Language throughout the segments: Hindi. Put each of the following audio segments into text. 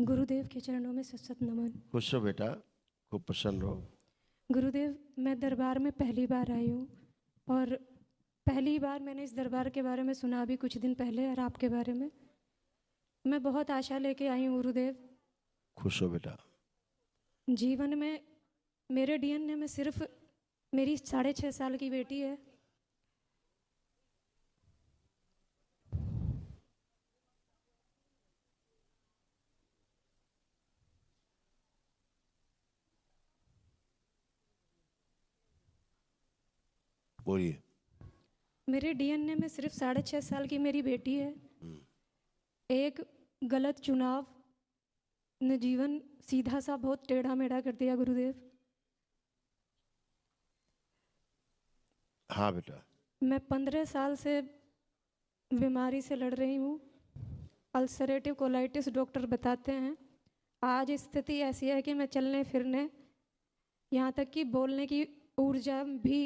गुरुदेव के चरणों में सत नमन। खुश रहो बेटा, खूब प्रसन्न रहो। गुरुदेव, मैं दरबार में पहली बार आई हूँ और पहली बार मैंने इस दरबार के बारे में सुना अभी कुछ दिन पहले और आपके बारे में। मैं बहुत आशा लेके आई हूँ गुरुदेव। खुश हो बेटा। जीवन में मेरे डीएनए में सिर्फ मेरी 6.5 साल की बेटी है। बोलिए। मेरे डीएनए में सिर्फ 6.5 साल की मेरी बेटी है। एक गलत चुनाव ने जीवन सीधा सा बहुत टेढ़ा मेढ़ा कर दिया गुरुदेव। हाँ बेटा। मैं 15 साल से बीमारी से लड़ रही हूँ। अल्सरेटिव कोलाइटिस डॉक्टर बताते हैं। आज स्थिति ऐसी है कि मैं चलने फिरने, यहाँ तक कि बोलने की ऊर्जा भी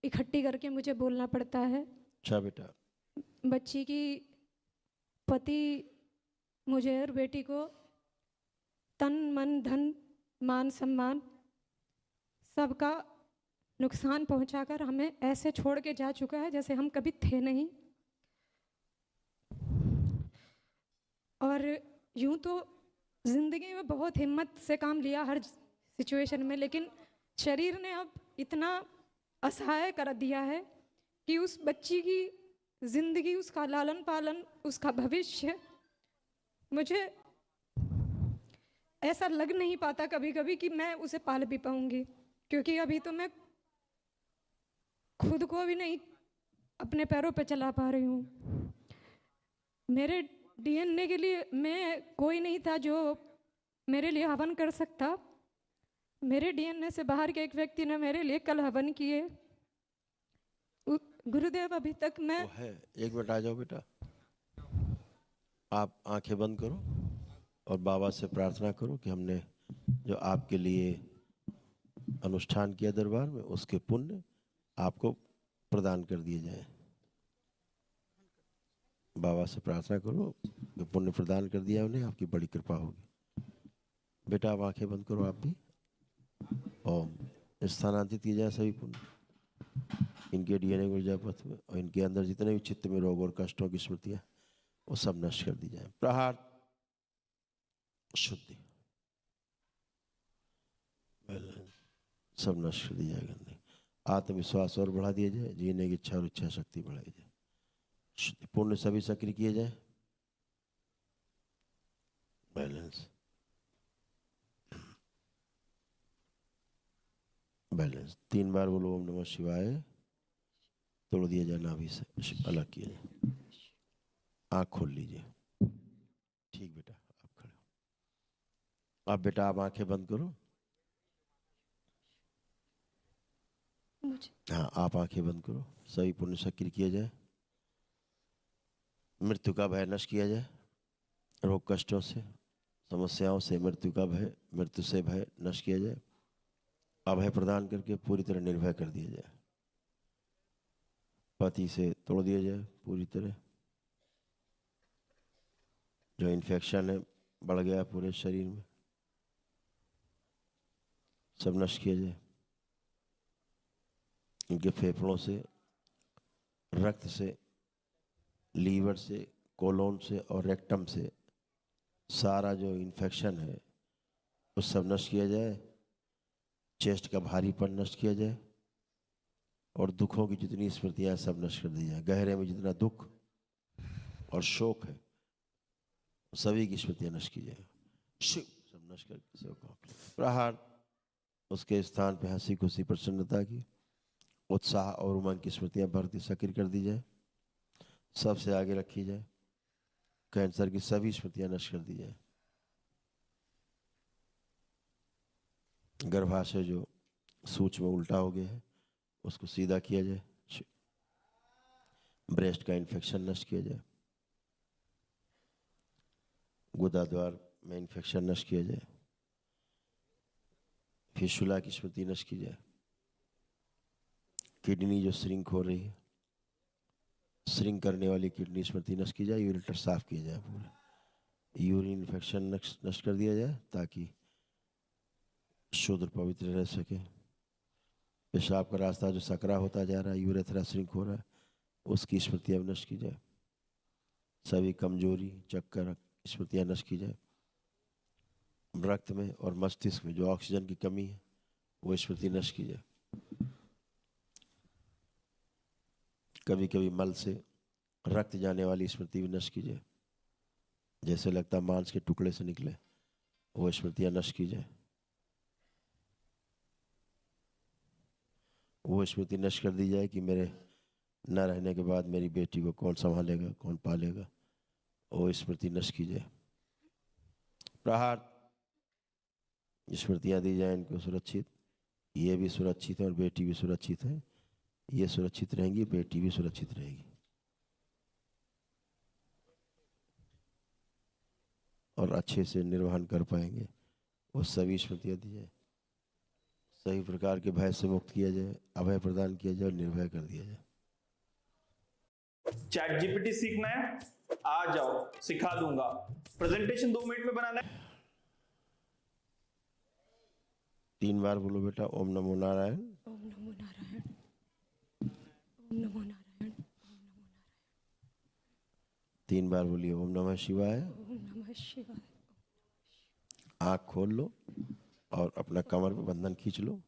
इकट्ठी करके मुझे बोलना पड़ता है। अच्छा बेटा। बच्ची की पति मुझे और बेटी को तन मन धन मान सम्मान सबका नुकसान पहुंचाकर हमें ऐसे छोड़ के जा चुका है जैसे हम कभी थे नहीं। और यूं तो ज़िंदगी में बहुत हिम्मत से काम लिया हर सिचुएशन में, लेकिन शरीर ने अब इतना असहाय कर दिया है कि उस बच्ची की ज़िंदगी, उसका लालन पालन, उसका भविष्य, मुझे ऐसा लग नहीं पाता कभी कभी कि मैं उसे पाल भी पाऊंगी, क्योंकि अभी तो मैं खुद को भी नहीं अपने पैरों पे चला पा रही हूँ। मेरे डीएनए के लिए मैं कोई नहीं था जो मेरे लिए हवन कर सकता। मेरे डीएनए से बाहर के एक व्यक्ति ने मेरे लिए कल हवन किए। गुरुदेव, अभी तक मैं वो है। एक मिनट आ जाओ बेटा। आप आंखें बंद करो और बाबा से प्रार्थना करो कि हमने जो आपके लिए अनुष्ठान किया दरबार में, उसके पुण्य आपको प्रदान कर दिए जाए। बाबा से प्रार्थना करो कि पुण्य प्रदान कर दिया उन्हें, आपकी बड़ी कृपा होगी। बेटा आप आंखें बंद करो। आप भी ओम स्थानांतरित किए जाए सभी पुण्य इनके डीएनए ऊर्जा पथ में, और इनके अंदर जितने भी चित्त में रोग और कष्टों की स्मृतियां वो सब नष्ट कर दी जाए। प्रहार शुद्धि सब नष्ट कर दी जाएगा। नहीं, आत्मविश्वास और बढ़ा दिया जाए, जीने की इच्छा और इच्छा शक्ति बढ़ाई जाए। शुद्धि पुण्य सभी सक्रिय किए जाए। बैलेंस बैलेंस 3 बार बोलो ओम नमः शिवाय। तोड़ दिया जाए नाभि से, अलग किया जाए। आँख खोल लीजिए। ठीक बेटा, आप खड़े हो। अब बेटा आप आंखें बंद करो। हाँ, आप आंखें बंद करो। सभी पुण्य सक्रिय किया जाए। मृत्यु का भय नष्ट किया जाए। रोग कष्टों से, समस्याओं से मृत्यु का भय, मृत्यु से भय नष्ट किया जाए। अभय प्रदान करके पूरी तरह निर्भय कर दिया जाए। पति से तोड़ दिया जाए पूरी तरह। जो इन्फेक्शन है बढ़ गया पूरे शरीर में, सब नष्ट किया जाए। इनके फेफड़ों से, रक्त से, लीवर से, कोलोन से और रेक्टम से सारा जो इन्फेक्शन है वो सब नष्ट किया जाए। चेस्ट का भारीपन नष्ट किया जाए और दुखों की जितनी स्मृतियां सब नष्ट कर दी जाए। गहरे में जितना दुख और शोक है सभी की स्मृतियां नष्ट की जाए। शिव सब नष्ट करके प्रहार उसके स्थान पे हंसी खुशी प्रसन्नता की, उत्साह और उमंग की स्मृतियां भरती सक्रिय कर दी जाए। सबसे आगे रखी जाए। कैंसर की सभी स्मृतियां नष्ट कर दी जाए। गर्भाशय जो सूक्ष्म उल्टा हो गया है उसको सीधा किया जाए। ब्रेस्ट का इन्फेक्शन नष्ट किया जाए। गुदा द्वार में इन्फेक्शन नष्ट किया जाए। फिशुला की स्मृति नष्ट की जाए। किडनी जो श्रिंक हो रही है, श्रिंक करने वाली किडनी स्मृति नष्ट की जाए। यूरेटर साफ किया जाए पूरा। यूरिन इन्फेक्शन नष्ट कर दिया जाए ताकि शुद्ध और पवित्र रह सके। पेशाब का रास्ता जो सकरा होता जा रहा है, यूरेथ्रा श्रिंक हो रहा है, उसकी स्मृतियाँ नष्ट की जाए। सभी कमजोरी, चक्कर, स्मृतियाँ नष्ट की जाए। रक्त में और मस्तिष्क में जो ऑक्सीजन की कमी है वो स्मृति नष्ट की जाए। कभी कभी मल से रक्त जाने वाली स्मृति भी नष्ट की जाए, जैसे लगता है मांस के टुकड़े से निकले, वो स्मृतियाँ नष्ट की जाए। वो स्मृति नष्ट कर दी जाए कि मेरे न रहने के बाद मेरी बेटी को कौन संभालेगा, कौन पालेगा, वो स्मृति नष्ट की जाए। प्रहार स्मृतियाँ दी जाए इनको सुरक्षित, ये भी सुरक्षित है और बेटी भी सुरक्षित है। ये सुरक्षित रहेंगी, बेटी भी सुरक्षित रहेगी। और अच्छे से निर्वहन कर पाएंगे, वो सभी स्मृतियाँ दी जाए। सही प्रकार के भय से मुक्त किया जाए, अभय प्रदान किया जाए और निर्भय कर दिया जाए। चैट जीपीटी सीखना है, आ जाओ, सिखा दूंगा। प्रेजेंटेशन 2 मिनट में बनाना है। 3 बार बोलो बेटा, ओम नमो नारायण। ओम नमो नारायण, ओम नमो नारायण, 3 बार बोलिए ओम नमः शिवाय। ओम नमः शिवाय। आँख खोल लो और अपना कमर पे बंधन खींच लो।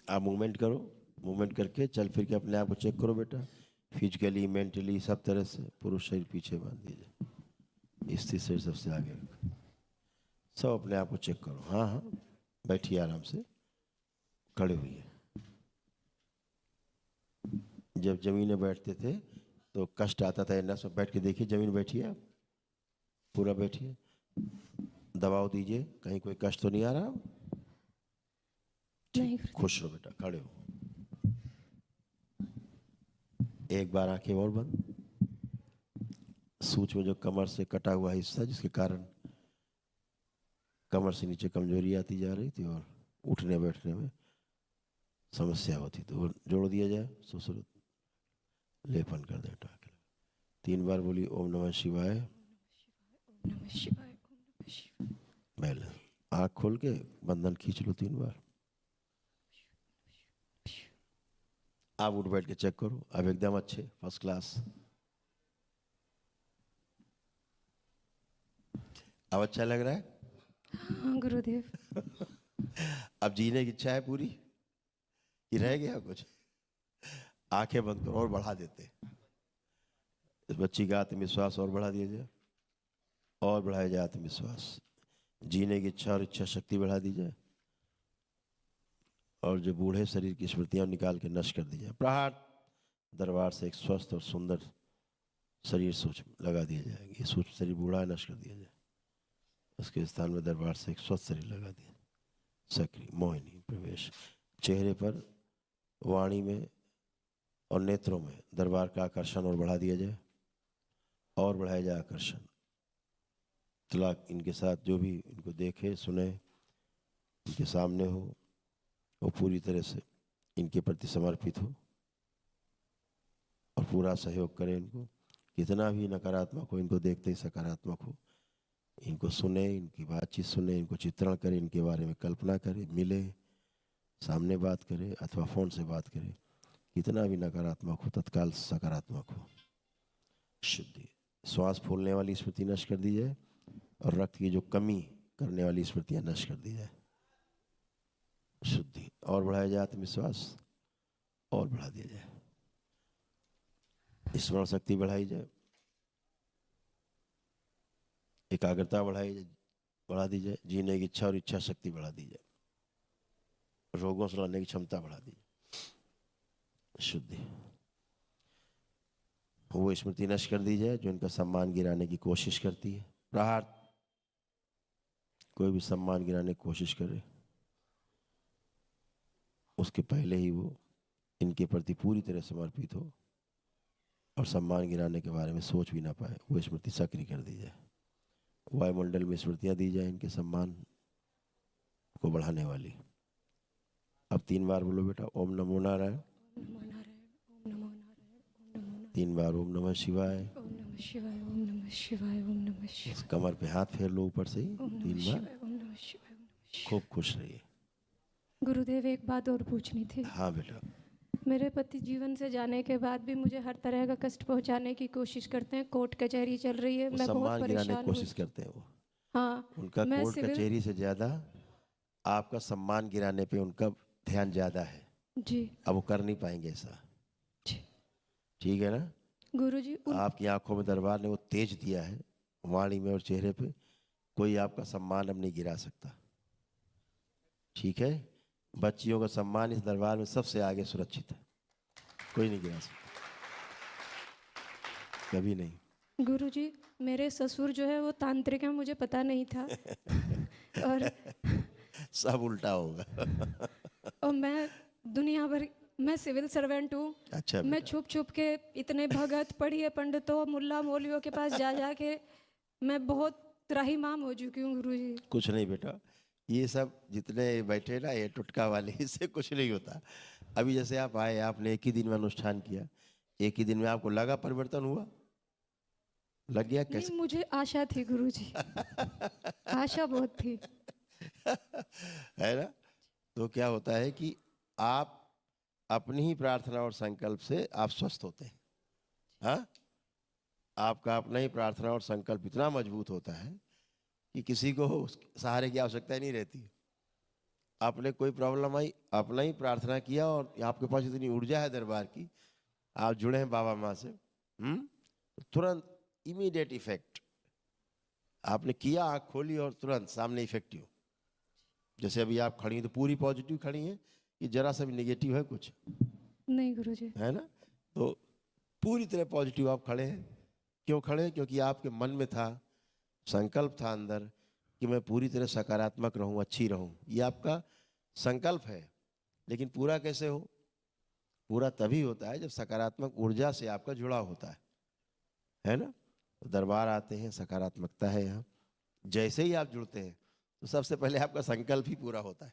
आप मूवमेंट करो, मूवमेंट करके चल फिर के अपने आप को चेक करो बेटा, फिजिकली, मेंटली, सब तरह से। पुरुष शरीर पीछे बांध दीजिए, स्थिर शरीर सबसे आगे रखो। सब अपने आप को चेक करो। हाँ हाँ, बैठिए आराम से, खड़े हुइए। जब जमीन में बैठते थे तो कष्ट आता था, ना सब बैठ के देखिए, जमीन बैठिए आप, पूरा बैठिए, दबाव दीजिए, कहीं कोई कष्ट तो नहीं आ रहा? नहीं, खुश रहो बेटा, खड़े हो। एक बार आंखें और बंद। सूक्ष्म जो कमर से कटा हुआ हिस्सा, जिसके कारण कमर से नीचे कमजोरी आती जा रही थी और उठने बैठने में समस्या होती, तो वो जोड़ दिया जाए। सुश्रुत लेपन कर दे। 3 बार बोली ओम नमः शिवाय। ओम नमः शिवाय, ओम नमः शिवाय। पहले आँख खोल के बंधन खींच लो 3 बार। आप उठ बैठ के चेक करो, अब एकदम अच्छे, फर्स्ट क्लास। अब अच्छा लग रहा है? हाँ गुरुदेव। अब जीने की इच्छा है पूरी कि रह गया कुछ? आंखें बंद करो और बढ़ा देते। इस बच्ची का आत्मविश्वास और बढ़ा दिया जाए, और बढ़ाया जाए आत्मविश्वास। जीने की इच्छा और इच्छा शक्ति बढ़ा दी जाए, और जो बूढ़े शरीर की स्मृतियां निकाल के नष्ट कर दी जाए। प्रहार दरबार से एक स्वस्थ और सुंदर शरीर सोच लगा दिया जाएगा। ये सोच शरीर बूढ़ा नष्ट कर दिया जाए, उसके स्थान में दरबार से एक स्वस्थ शरीर लगा दिया। सक्रिय मोहिनी प्रवेश। चेहरे पर, वाणी में और नेत्रों में दरबार का आकर्षण और बढ़ा दिया जाए, और बढ़ाया जाए आकर्षण। तलाक इनके साथ जो भी इनको देखे सुने, इनके सामने हो, वो पूरी तरह से इनके प्रति समर्पित हो और पूरा सहयोग करे इनको। कितना भी नकारात्मक हो, इनको देखते ही सकारात्मक हो। इनको सुने, इनकी बातचीत सुने, इनको चित्रण करे, इनके बारे में कल्पना करे, मिले, सामने बात करे अथवा फोन से बात करे। कितना भी नकारात्मक हो, तत्काल सकारात्मक हो। शुद्धि, श्वास फूलने वाली स्मृति नष्ट कर दी जाए, और रक्त की जो कमी करने वाली स्मृतियां नष्ट कर दी जाए। शुद्धि, और बढ़ाया जाए आत्मविश्वास, और बढ़ा दिया जाए। स्मरण शक्ति बढ़ाई जाए, एकाग्रता बढ़ा दी जाए। जीने की इच्छा और इच्छा शक्ति बढ़ा दी जाए। रोगों से लड़ने की क्षमता बढ़ा दी जाए। शुद्धि, वो स्मृति नष्ट कर दी जाए जो इनका सम्मान गिराने की कोशिश करती है। प्रहार, कोई भी सम्मान गिराने की कोशिश करे, उसके पहले ही वो इनके प्रति पूरी तरह समर्पित हो और सम्मान गिराने के बारे में सोच भी ना पाए, वो स्मृति सक्रिय कर दी जाए। वायुमंडल में स्मृतियां दी जाए इनके सम्मान को बढ़ाने वाली। अब 3 बार बोलो बेटा ओम नमो नारायण। ओम नमो नारायण, ओम नमो नारायण, ओम नमो नारायण, 3 बार ओम नमः शिवाय। ओम नमः शिवाय, ओम नमः शिवाय, ओम नमः शिवाय, कमर पे हाथ फेर लो ऊपर से ही ओम 3 नमः बार। शिवाय, ओम नमः शिवाय, ओम नमः शिवाय। खूब खुश रहिए। गुरुदेव, एक बात और पूछनी थी। हाँ बेटा। मेरे पति जीवन से जाने के बाद भी मुझे हर तरह का कष्ट पहुंचाने की कोशिश करते हैं। कोर्ट कचहरी चल रही है, वो मैं बहुत सम्मान गिराने की परेशान हूँ। कोशिश करते हैं वो। हाँ, उनका मैं कोर्ट सिविल, कचहरी से ज्यादा आपका सम्मान गिराने पे उनका ध्यान ज्यादा है। जी अब वो कर नहीं पाएंगे ऐसा। जी ठीक है ना? गुरुजी, आपकी आंखों में दरबार ने वो तेज दिया है, वाणी में और चेहरे पे। कोई आपका सम्मान अब नहीं गिरा सकता। ठीक है? बच्चियों का सम्मान इस दरबार में सबसे आगे सुरक्षित है, कोई नहीं गिरा सकता, कभी नहीं। गुरुजी, मेरे ससुर जो है वो तांत्रिक है, मुझे पता नहीं था। और सब उल्टा होगा। और मैं दुनिया भर, मैं सिविल सर्वेंट हूँ। अच्छा मैं बेटा। छुप छुप के इतने भगत पढ़िए पंडितों मुल्ला मौलवियों के पास जा जा के मैं बहुत त्राहिमाम हो चुकी हूँ गुरुजी। कुछ नहीं बेटा, ये सब जितने बैठे ना ये टुटका वाले, इससे कुछ नहीं होता। अभी जैसे आप आए, आपने एक ही दिन में अनुष्ठान किया, एक ही दिन में आपको लगा परिवर्तन हुआ? लग गया नहीं, कैसे? मुझे आशा थी गुरुजी, आशा बहुत थी। है ना? तो क्या होता है कि आप अपनी ही प्रार्थना और संकल्प से आप स्वस्थ होते हैं। हाँ, आपका अपना ही प्रार्थना और संकल्प इतना मजबूत होता है कि किसी को उसके सहारे की आवश्यकता ही नहीं रहती। आपने कोई प्रॉब्लम आई, अपना ही प्रार्थना किया और आपके पास इतनी ऊर्जा है दरबार की, आप जुड़े हैं बाबा माँ से, तुरंत इमीडिएट इफेक्ट। आपने किया, आँख खोली और तुरंत सामने इफेक्टिव। जैसे अभी आप खड़ी हैं तो पूरी पॉजिटिव खड़ी हैं कि जरा सा भी नेगेटिव है कुछ? नहीं गुरुजी। है ना? तो पूरी तरह पॉजिटिव आप खड़े हैं। क्यों खड़े हैं? क्योंकि आपके मन में था, संकल्प था अंदर कि मैं पूरी तरह सकारात्मक रहूं, अच्छी रहूं। ये आपका संकल्प है। लेकिन पूरा कैसे हो? पूरा तभी होता है जब सकारात्मक ऊर्जा से आपका जुड़ाव होता है ना? तो दरबार आते हैं, सकारात्मकता है यहाँ। जैसे ही आप जुड़ते हैं तो सबसे पहले आपका संकल्प ही पूरा होता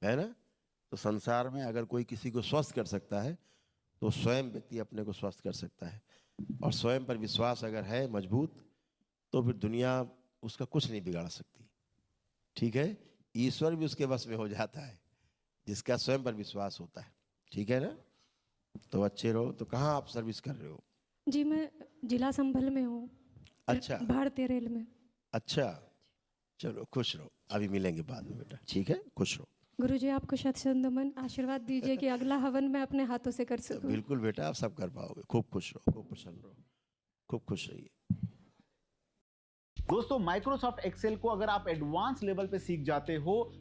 है ना? तो संसार में अगर कोई किसी को स्वस्थ कर सकता है तो स्वयं व्यक्ति अपने को स्वस्थ कर सकता है। और स्वयं पर विश्वास अगर है मजबूत तो फिर दुनिया उसका कुछ नहीं बिगाड़ सकती। ठीक है? ईश्वर भी उसके बस में हो जाता है जिसका स्वयं पर विश्वास होता है। ठीक है ना? तो अच्छे रहो। तो कहाँ आप सर्विस कर रहे हो? जी, मैं जिला संभल में हूँ। अच्छा। भारतीय रेल में। अच्छा, चलो खुश रहो, अभी मिलेंगे बाद में बेटा। ठीक है, खुश रहो। गुरुजी, आपको शत शत नमन। आशीर्वाद दीजिए कि अगला हवन मैं अपने हाथों से कर सकूं। बिल्कुल बेटा, आप सब कर पाओगे। खूब खुश रहो, खूब प्रसन्न रहो, खूब खुश रहिए। दोस्तों, माइक्रोसॉफ्ट एक्सेल को अगर आप एडवांस लेवल पे सीख जाते हो